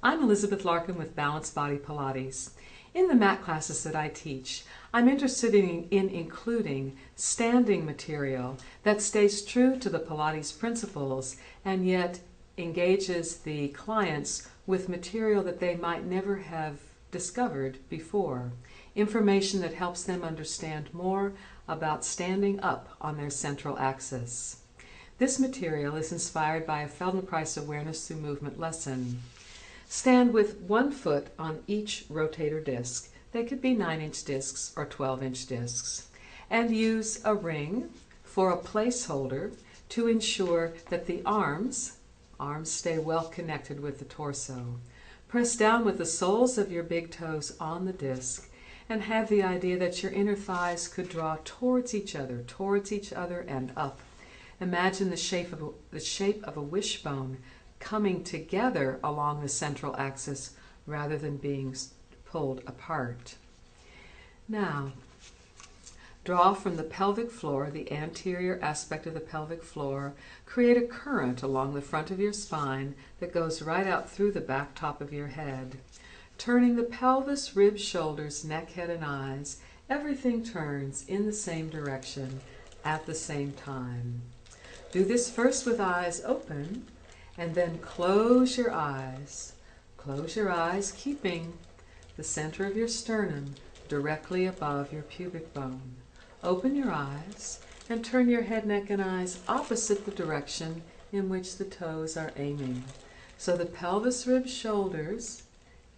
I'm Elisabeth Larkin with Balanced Body Pilates. In the mat classes that I teach, I'm interested in including standing material that stays true to the Pilates principles and yet engages the clients with material that they might never have discovered before. Information that helps them understand more about standing up on their central axis. This material is inspired by a Feldenkrais Awareness Through Movement lesson. Stand with one foot on each rotator disc. They could be 9-inch discs or 12-inch discs. And use a ring for a placeholder to ensure that the arms stay well connected with the torso. Press down with the soles of your big toes on the disc and have the idea that your inner thighs could draw towards each other and up. Imagine the shape of a wishbone coming together along the central axis rather than being pulled apart. Now, draw from the pelvic floor, the anterior aspect of the pelvic floor. Create a current along the front of your spine that goes right out through the back top of your head. Turning the pelvis, ribs, shoulders, neck, head, and eyes, everything turns in the same direction at the same time. Do this first with eyes open, and then close your eyes. Close your eyes, keeping the center of your sternum directly above your pubic bone. Open your eyes and turn your head, neck, and eyes opposite the direction in which the toes are aiming. So the pelvis, ribs, shoulders,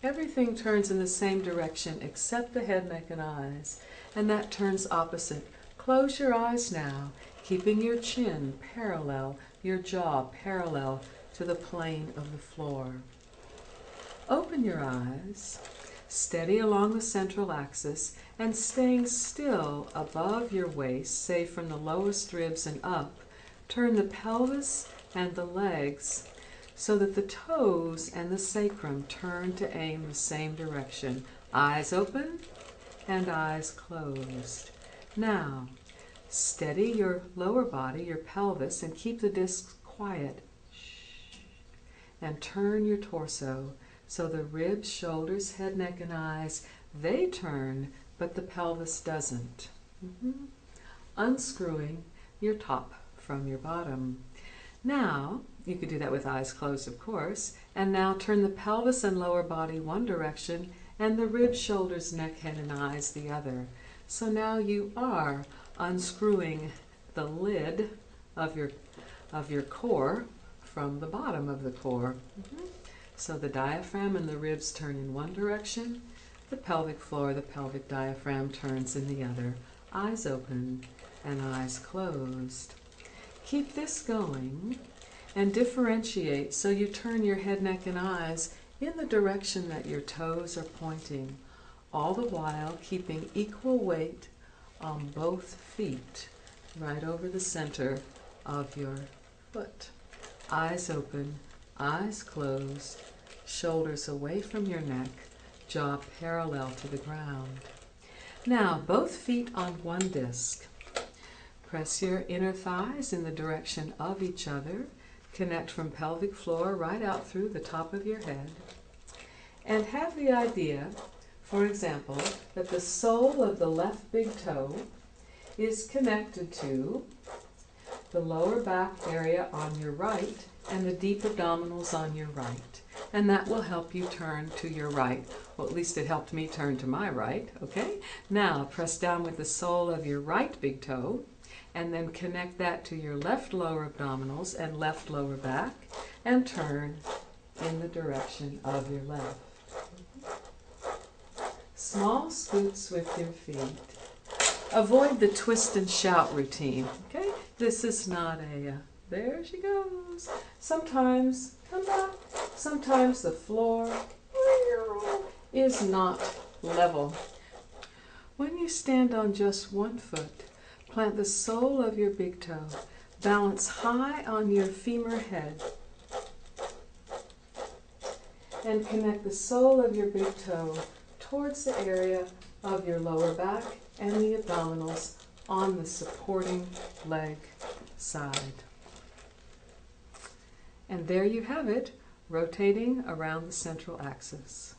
everything turns in the same direction except the head, neck, and eyes, and that turns opposite. Close your eyes now, keeping your chin parallel, your jaw parallel to the plane of the floor. Open your eyes, steady along the central axis, and staying still above your waist, say from the lowest ribs and up. Turn the pelvis and the legs so that the toes and the sacrum turn to aim the same direction. Eyes open and eyes closed. Now, steady your lower body, your pelvis, and keep the discs quiet. And turn your torso so the ribs, shoulders, head, neck, and eyes, they turn, but the pelvis doesn't. Unscrewing your top from your bottom. Now, you could do that with eyes closed, of course, and now turn the pelvis and lower body one direction and the ribs, shoulders, neck, head, and eyes the other. So now you are unscrewing the lid of your core from the bottom of the core. So the diaphragm and the ribs turn in one direction, the pelvic floor, the pelvic diaphragm turns in the other. Eyes open and eyes closed. Keep this going and differentiate so you turn your head, neck, and eyes in the direction that your toes are pointing, all the while keeping equal weight on both feet right over the center of your foot. Eyes open, eyes closed, shoulders away from your neck, jaw parallel to the ground. Now, both feet on one disc. Press your inner thighs in the direction of each other. Connect from pelvic floor right out through the top of your head. And have the idea, for example, that the sole of the left big toe is connected to the lower back area on your right and the deep abdominals on your right. And that will help you turn to your right. Well, at least it helped me turn to my right, okay? Now, press down with the sole of your right big toe and then connect that to your left lower abdominals and left lower back and turn in the direction of your left. Small scoots with your feet. Avoid the twist and shout routine, okay? This is not a, there she goes. Sometimes, come back. Sometimes the floor is not level. When you stand on just one foot, plant the sole of your big toe. Balance high on your femur head. And connect the sole of your big toe towards the area of your lower back and the abdominals on the supporting leg side. And there you have it, rotating around the central axis.